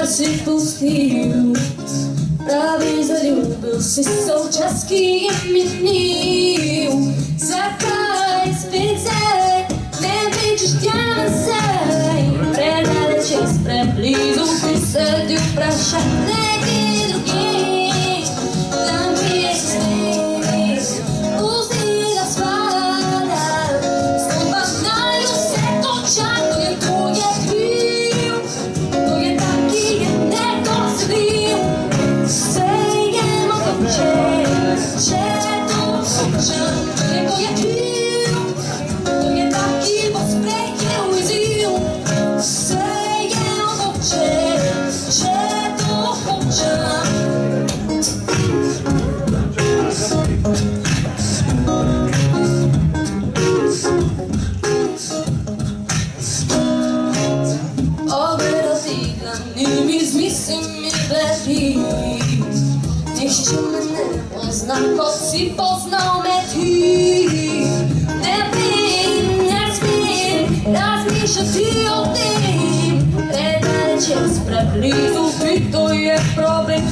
Si pustio, pravi zaljubil si současky imitniju. Zakaj spet se, ne vidiš tja nazaj, predaleč jaz preblizu, ti se ti vpraša neki drugi. Tam je svet, pusti da spada, znova znaju se konča, to je tvoje kriv, to je taki je neko zvil. Sejemo konče, že to končam, neko je kriv, to je taki bo sprejel izil. Sejemo konče, že to končam. Ove razigani izmisli mi gledi, nišće me ne pozna ko si poznao me ti. Ne smijem razmišljati o tim, predaleč je preblizu, ti to je problem.